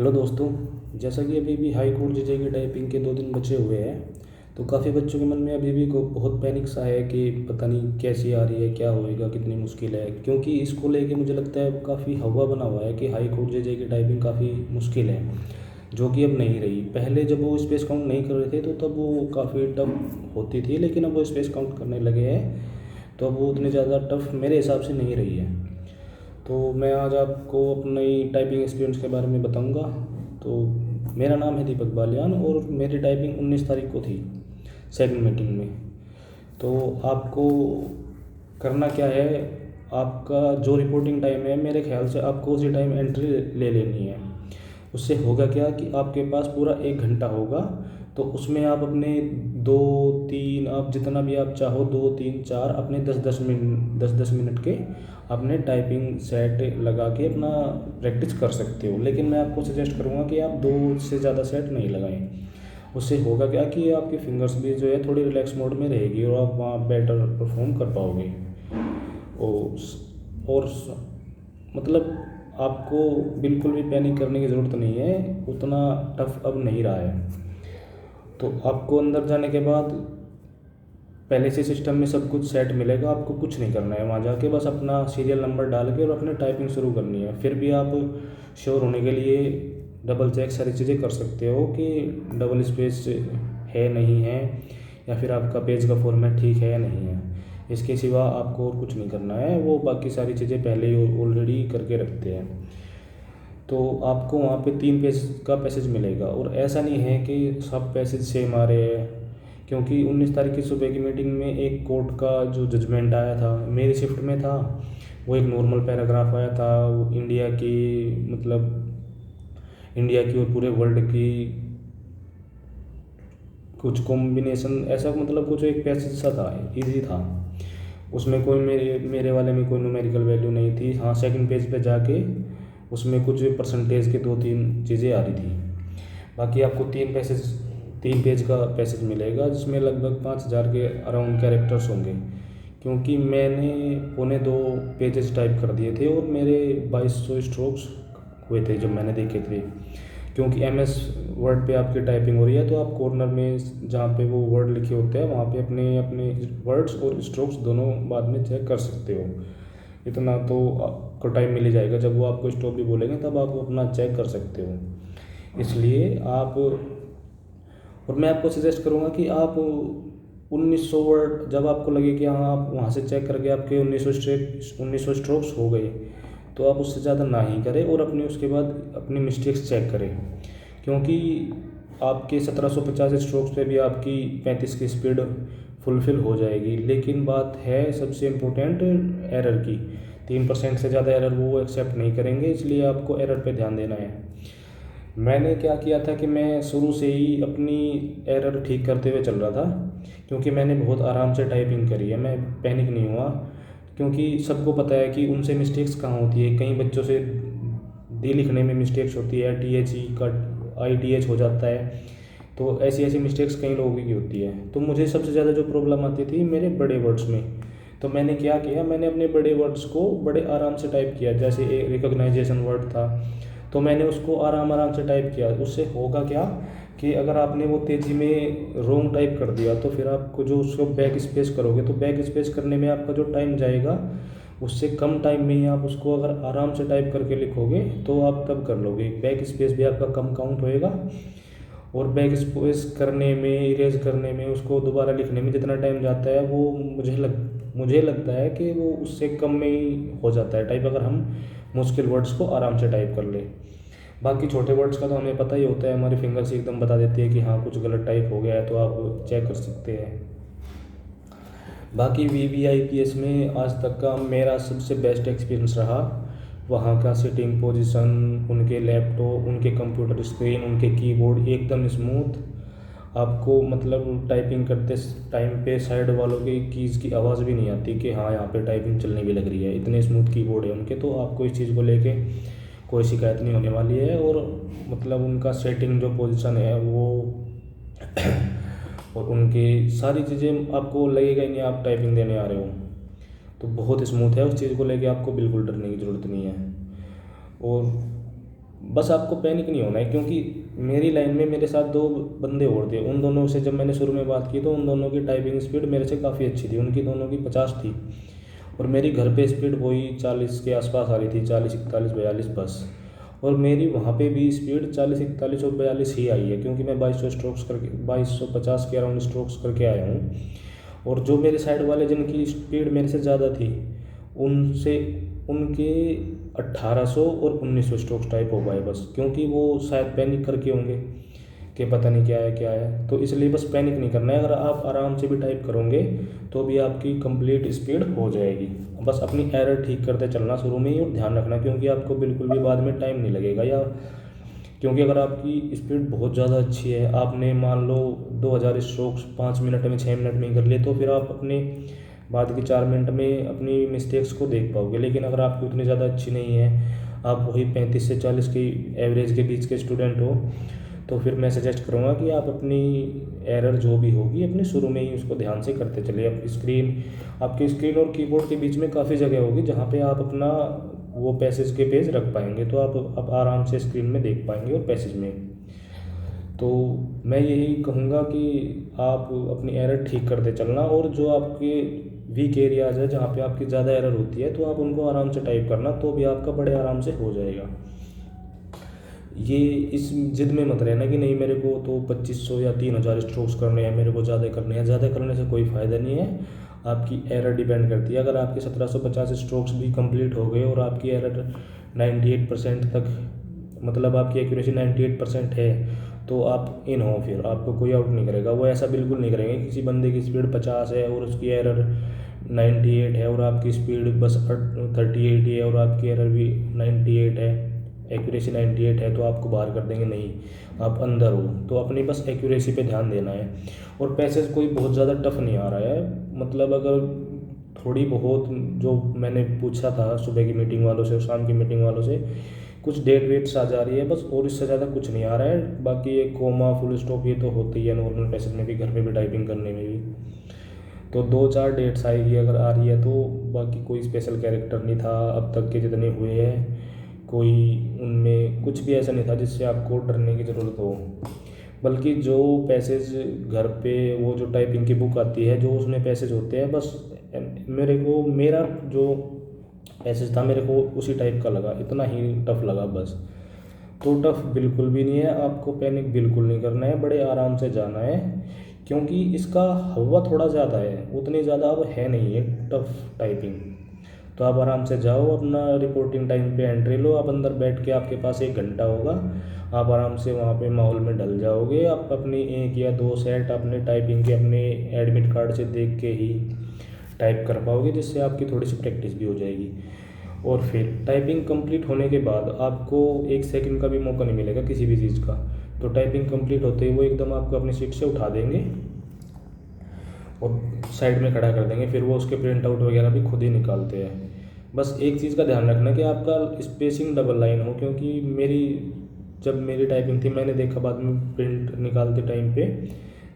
Hello दोस्तों। जैसा कि अभी भी हाई कोर्ट जेजे की टाइपिंग के 2 दिन बचे हुए हैं, तो काफ़ी बच्चों के मन में अभी भी को बहुत पैनिक सा है कि पता नहीं कैसी आ रही है, क्या होएगा, कितनी मुश्किल है। क्योंकि इसको लेके मुझे लगता है काफ़ी हवा बना हुआ है कि हाई कोर्ट जेजे की टाइपिंग काफ़ी मुश्किल है, जो कि अब नहीं रही। पहले जब वो स्पेस काउंट नहीं कर रहे थे तो तब वो काफ़ी टफ होती थी, लेकिन अब वो स्पेस काउंट करने लगे हैं तो अब वो उतनी ज़्यादा टफ मेरे हिसाब से नहीं रही है। तो मैं आज आपको अपनी टाइपिंग एक्सपीरियंस के बारे में बताऊंगा। तो मेरा नाम है दीपक बालियान और मेरी टाइपिंग 19 तारीख को थी, सेकंड मीटिंग में। तो आपको करना क्या है, आपका जो रिपोर्टिंग टाइम है मेरे ख्याल से आपको उसी टाइम एंट्री ले लेनी है। उससे होगा क्या कि आपके पास पूरा 1 घंटा होगा, तो उसमें आप अपने 2-3, आप जितना भी आप चाहो, 2-3-4 अपने 10-10 मिनट के अपने टाइपिंग सेट लगा के अपना प्रैक्टिस कर सकते हो। लेकिन मैं आपको सजेस्ट करूँगा कि आप 2 से ज़्यादा सेट नहीं लगाएं। उससे होगा क्या कि आपकी फिंगर्स भी जो है थोड़ी रिलैक्स मोड में रहेगी और आप वहाँ बेटर परफॉर्म कर पाओगे। और मतलब आपको बिल्कुल भी पैनिक करने की ज़रूरत नहीं है, उतना टफ अब नहीं रहा है। तो आपको अंदर जाने के बाद पहले से सिस्टम में सब कुछ सेट मिलेगा, आपको कुछ नहीं करना है। वहाँ जाके बस अपना सीरियल नंबर डाल के और अपने टाइपिंग शुरू करनी है। फिर भी आप श्योर होने के लिए डबल चेक सारी चीज़ें कर सकते हो कि डबल स्पेस है नहीं है, या फिर आपका पेज का फॉर्मेट ठीक है या नहीं है। इसके सिवा आपको और कुछ नहीं करना है, वो बाकी सारी चीज़ें पहले ही ऑलरेडी करके रखते हैं। तो आपको वहाँ पे 3 पेज का पैसेज मिलेगा, और ऐसा नहीं है कि सब पैसेज सेम आ रहे हैं। क्योंकि 19 तारीख की सुबह की मीटिंग में एक कोर्ट का जो जजमेंट आया था, मेरी शिफ्ट में था, वो एक नॉर्मल पैराग्राफ आया था। वो इंडिया की, मतलब इंडिया की और पूरे वर्ल्ड की कुछ कॉम्बिनेशन, ऐसा मतलब कुछ एक पैसेज सा था, इजी था। उसमें कोई मेरे मेरे वाले में कोई न्यूमेरिकल वैल्यू नहीं थी। हाँ, सेकंड पेज पे जाके उसमें कुछ परसेंटेज के 2-3 चीज़ें आ रही थी। बाकी आपको 3 पेज का पैसेज मिलेगा, जिसमें लगभग 5,000 के अराउंड कैरेक्टर्स होंगे। क्योंकि मैंने 2.25 पेजेस टाइप कर दिए थे और मेरे 2200 स्ट्रोक्स हुए थे जब मैंने देखे थे। क्योंकि MS वर्ड पे आपकी टाइपिंग हो रही है, तो आप कॉर्नर में जहाँ पे वो वर्ड लिखे होते हैं वहाँ पे अपने अपने वर्ड्स और स्ट्रोक्स दोनों बाद में चेक कर सकते हो। इतना तो आपको टाइम मिल ही जाएगा, जब वो आपको स्टॉप भी बोलेंगे तब आप अपना चेक कर सकते हो। इसलिए आप, और मैं आपको सजेस्ट करूँगा कि आप 1900 वर्ड, जब आपको लगे कि हाँ आप वहाँ से चेक करके आपके 1900 स्ट्रोक्स हो गए, तो आप उससे ज़्यादा ना ही करें और अपने उसके बाद अपनी मिस्टेक्स चेक करें। क्योंकि आपके 1750 स्ट्रोक्स पे भी आपकी 35 की स्पीड फुलफ़िल हो जाएगी। लेकिन बात है सबसे इम्पोर्टेंट एरर की, 3% से ज़्यादा एरर वो एक्सेप्ट नहीं करेंगे, इसलिए आपको एरर पे ध्यान देना है। मैंने क्या किया था कि मैं शुरू से ही अपनी एरर ठीक करते हुए चल रहा था, क्योंकि मैंने बहुत आराम से टाइपिंग करी है, मैं पैनिक नहीं हुआ। क्योंकि सबको पता है कि उनसे मिस्टेक्स कहाँ होती है। कई बच्चों से डी लिखने में मिस्टेक्स होती है, THE का ITH हो जाता है। तो ऐसी ऐसी मिस्टेक्स कई लोगों की होती है। तो मुझे सबसे ज़्यादा जो प्रॉब्लम आती थी मेरे बड़े वर्ड्स में। तो मैंने क्या किया, मैंने अपने बड़े वर्ड्स को बड़े आराम से टाइप किया। जैसे एक रिकॉग्नाइजेशन वर्ड था, तो मैंने उसको आराम आराम से टाइप किया। उससे होगा क्या कि अगर आपने वो तेज़ी में रोंग टाइप कर दिया, तो फिर आपको जो उसको बैक स्पेस करोगे, तो बैक स्पेस करने में आपका जो टाइम जाएगा, उससे कम टाइम में ही आप उसको अगर आराम से टाइप करके लिखोगे तो आप तब कर लोगे। बैक स्पेस भी आपका कम काउंट होएगा, और बैक स्पेस करने में, इरेज करने में, उसको दोबारा लिखने में जितना टाइम जाता है वो मुझे लगता है कि वो उससे कम में ही हो जाता है टाइप, अगर हम मुश्किल वर्ड्स को आराम से टाइप कर ले। बाकी छोटे वर्ड्स का तो हमें पता ही होता है, हमारी फिंगर्स एकदम बता देती है कि हाँ कुछ गलत टाइप हो गया है, तो आप चेक कर सकते हैं। बाकी VVIPS में आज तक का मेरा सबसे बेस्ट एक्सपीरियंस रहा। वहाँ का सिटिंग पोजीशन, उनके लैपटॉप, उनके कंप्यूटर स्क्रीन, उनके कीबोर्ड एकदम स्मूथ। आपको मतलब टाइपिंग करते टाइम पे साइड वालों के कीज़ की आवाज़ भी नहीं आती कि हाँ यहाँ पे टाइपिंग चलने भी लग रही है। इतने स्मूथ कीबोर्ड है उनके, तो आपको इस चीज़ को लेके कोई शिकायत नहीं होने वाली है। और मतलब उनका सेटिंग जो पोजीशन है वो और उनकी सारी चीज़ें आपको लगेगा ही नहीं आप टाइपिंग देने आ रहे हो। तो बहुत स्मूथ है, उस चीज़ को लेके आपको बिल्कुल डरने की ज़रूरत नहीं है। और बस आपको पैनिक नहीं होना है, क्योंकि मेरी लाइन में मेरे साथ दो बंदे और थे। उन दोनों से जब मैंने शुरू में बात की तो उन दोनों की टाइपिंग स्पीड मेरे से काफ़ी अच्छी थी, उनकी दोनों की 50 थी, और मेरी घर पे स्पीड वही 40 के आसपास आ रही थी, 40 41 42 बस। और मेरी वहाँ पे भी स्पीड 40 41 और 42 ही आई है, क्योंकि मैं 2200 स्ट्रोक्स करके 2250 के अराउंड स्ट्रोक्स करके आया हूँ। और जो मेरे साइड वाले जिनकी स्पीड मेरे से ज़्यादा थी, उनसे उनके 1800 और 1900 स्ट्रोक्स टाइप हो पाए बस, क्योंकि वो शायद पैनिक करके होंगे कि पता नहीं क्या है क्या है। तो इसलिए बस पैनिक नहीं करना है, अगर आप आराम से भी टाइप करोगे तो भी आपकी कंप्लीट स्पीड हो जाएगी। बस अपनी एरर ठीक करते चलना शुरू में ही, और ध्यान रखना, क्योंकि आपको बिल्कुल भी बाद में टाइम नहीं लगेगा। या क्योंकि अगर आपकी स्पीड बहुत ज़्यादा अच्छी है, आपने मान लो 2000 स्ट्रोक्स 5 मिनट में 6 मिनट में ही कर लिए, तो फिर आप अपने बाद के 4 मिनट में अपनी मिस्टेक्स को देख पाओगे। लेकिन अगर आपकी उतनी ज़्यादा अच्छी नहीं है, आप वही 35 से 40 की एवरेज के बीच के स्टूडेंट हो, तो फिर मैं सजेस्ट करूँगा कि आप अपनी एरर जो भी होगी अपने शुरू में ही उसको ध्यान से करते चलिए। आपकी स्क्रीन और कीबोर्ड के बीच में काफ़ी जगह होगी जहाँ पे आप अपना वो पैसेज के पेज रख पाएंगे, तो आप आराम से स्क्रीन में देख पाएंगे और पैसेज में। तो मैं यही कहूँगा कि आप अपनी एरर ठीक करते चलना, और जो आपके वीक एरियाज़ है जहाँ पे आपकी ज़्यादा एरर होती है, तो आप उनको आराम से टाइप करना, तो भी आपका बड़े आराम से हो जाएगा। ये इस जिद में मत रहना कि नहीं मेरे को तो 2500 या 3000 स्ट्रोक्स करने हैं, मेरे को ज़्यादा करने हैं। ज़्यादा करने से कोई फ़ायदा नहीं है, आपकी एरर डिपेंड करती है। अगर आपके 1750 स्ट्रोक्स भी कंप्लीट हो गए और आपकी एरर 98% तक, मतलब आपकी एक्यूरेसी 98% है, तो आप इन हो, फिर आपको कोई आउट नहीं करेगा। वो ऐसा बिल्कुल नहीं करेंगे, किसी बंदे की स्पीड 50 है और उसकी एरर 98 है और आपकी स्पीड बस 38 ही है और आपकी एरर भी 98 है, एक्यूरेसी 98 है, तो आपको बाहर कर देंगे। नहीं, आप अंदर हो, तो अपनी बस एक्यूरेसी पे ध्यान देना है। और पैसेज कोई बहुत ज़्यादा टफ नहीं आ रहा है, मतलब अगर थोड़ी बहुत जो मैंने पूछा था सुबह की मीटिंग वालों से और शाम की मीटिंग वालों से, कुछ डेट वेट्स आ जा रही है बस, और इससे ज़्यादा कुछ नहीं आ रहा है। बाकी ये कोमा फुल स्टॉप ये तो होती ही है नॉर्मल पैसेज में भी, घर में भी टाइपिंग करने में भी। तो 2-4 डेट्स आएगी अगर आ रही है तो, बाकी कोई स्पेशल कैरेक्टर नहीं था अब तक के जितने हुए हैं, कोई उनमें कुछ भी ऐसा नहीं था जिससे आपको डरने की ज़रूरत हो। बल्कि जो पैसेज घर पे वो जो टाइपिंग की बुक आती है, जो उसमें पैसेज होते हैं, बस मेरा जो पैसेज था मेरे को उसी टाइप का लगा, इतना ही टफ लगा बस। तो टफ बिल्कुल भी नहीं है, आपको पैनिक बिल्कुल नहीं करना है, बड़े आराम से जाना है, क्योंकि इसका हवा थोड़ा ज़्यादा है, उतनी ज़्यादा अब है नहीं है टफ टाइपिंग। तो आप आराम से जाओ, अपना रिपोर्टिंग टाइम पे एंट्री लो, आप अंदर बैठ के, आपके पास 1 घंटा होगा, आप आराम से वहाँ पे माहौल में ढल जाओगे। आप अपनी 1 या 2 सेट अपने टाइपिंग के अपने एडमिट कार्ड से देख के ही टाइप कर पाओगे, जिससे आपकी थोड़ी सी प्रैक्टिस भी हो जाएगी। और फिर टाइपिंग कंप्लीट होने के बाद आपको 1 सेकंड का भी मौका नहीं मिलेगा किसी भी चीज़ का। तो टाइपिंग कंप्लीट होते ही वो एकदम आपको अपनी सीट से उठा देंगे और साइड में खड़ा कर देंगे, फिर वो उसके प्रिंट आउट वगैरह भी खुद ही निकालते हैं। बस एक चीज़ का ध्यान रखना कि आपका स्पेसिंग डबल लाइन हो, क्योंकि जब मेरी टाइपिंग थी मैंने देखा बाद में प्रिंट निकालते टाइम पे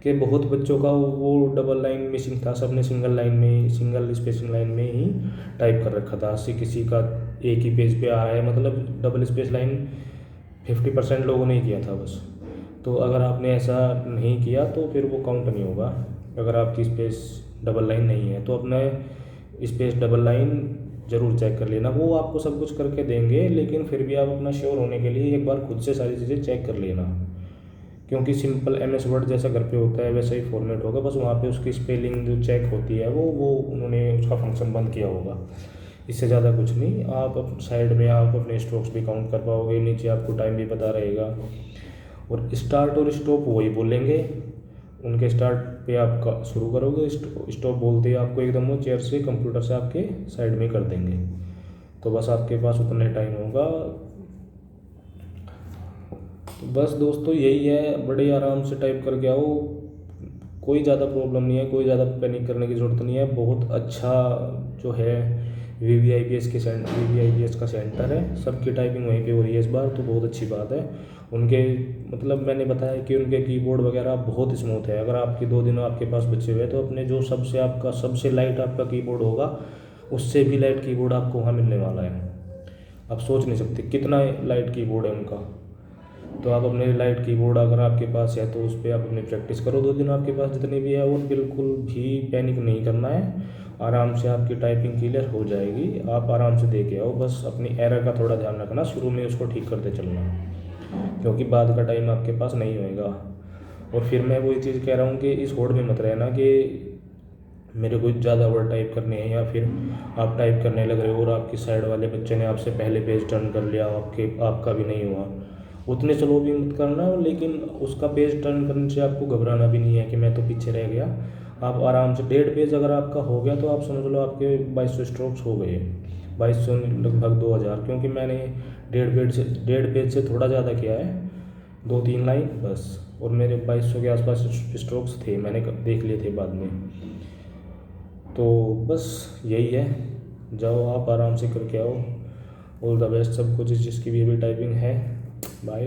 कि बहुत बच्चों का वो डबल लाइन मिसिंग था, सबने सिंगल स्पेसिंग लाइन में ही टाइप कर रखा था। किसी का एक ही पेज पे आ रहा है, मतलब डबल स्पेस लाइन 50% लोगों ने ही किया था बस। तो अगर आपने ऐसा नहीं किया तो फिर वो काउंट नहीं होगा, अगर आपकी स्पेस डबल लाइन नहीं है। तो अपना स्पेस डबल लाइन ज़रूर चेक कर लेना, वो आपको सब कुछ करके देंगे, लेकिन फिर भी आप अपना श्योर होने के लिए एक बार खुद से सारी चीज़ें चेक कर लेना, क्योंकि सिंपल MS वर्ड जैसा घर पे होता है वैसा ही फॉर्मेट होगा, बस वहाँ पे उसकी स्पेलिंग जो चेक होती है वो उन्होंने उसका फंक्शन बंद किया होगा, इससे ज़्यादा कुछ नहीं। आप साइड में आप अपने स्ट्रोक्स भी काउंट कर पाओगे, नीचे आपको टाइम भी पता रहेगा, और स्टार्ट और स्टॉप वही बोलेंगे, उनके स्टार्ट पे आप शुरू करोगे, स्टॉप बोलते ही आपको एकदम वो चेयर से कंप्यूटर से आपके साइड में कर देंगे। तो बस आपके पास उतना टाइम होगा। तो बस दोस्तों यही है, बड़े आराम से टाइप करके आओ, कोई ज़्यादा प्रॉब्लम नहीं है, कोई ज़्यादा पैनिक करने की ज़रूरत नहीं है। बहुत अच्छा जो है VVIPS का सेंटर है, सबकी टाइपिंग वहीं पे हो रही है इस बार, तो बहुत अच्छी बात है। उनके मतलब मैंने बताया कि उनके कीबोर्ड वगैरह बहुत स्मूथ है। अगर आपके 2 दिन आपके पास बचे हुए तो अपने जो सबसे लाइट आपका कीबोर्ड होगा, उससे भी लाइट कीबोर्ड आपको वहाँ मिलने वाला है। आप सोच नहीं सकते कितना लाइट कीबोर्ड है उनका। तो आप अपने लाइट कीबोर्ड अगर आपके पास है तो उस पर आप अपनी प्रैक्टिस करो 2 दिन आपके पास जितनी भी है, और बिल्कुल भी पैनिक नहीं करना है। आराम से आपकी टाइपिंग क्लियर हो जाएगी, आप आराम से दे के आओ। बस अपनी एरर का थोड़ा ध्यान रखना, शुरू में उसको ठीक करते चलना, क्योंकि बाद का टाइम आपके पास नहीं होएगा। और फिर मैं वही चीज़ कह रहा हूँ कि इस होड़ में मत रहना कि मेरे को ज़्यादा वर्ड टाइप करने हैं, या फिर आप टाइप करने लग रहे हो और आपकी साइड वाले बच्चे ने आपसे पहले पेज टर्न कर लिया, आपका भी नहीं हुआ, उतने स्लो भी मत करना। लेकिन उसका पेज टर्न करने से आपको घबराना भी नहीं है कि मैं तो पीछे रह गया। आप आराम से 1.5 पेज अगर आपका हो गया तो आप समझ लो आपके 2200 स्ट्रोक्स हो गए, 2200 लगभग 2000, क्योंकि मैंने 1.5 पेज से थोड़ा ज़्यादा किया है, 2-3 लाइन बस, और मेरे 2200 के आसपास स्ट्रोक्स थे, मैंने देख लिए थे बाद में। तो बस यही है, जाओ आप आराम से करके आओ। ऑल द बेस्ट सबको जिसकी भी अभी टाइपिंग है। बाय।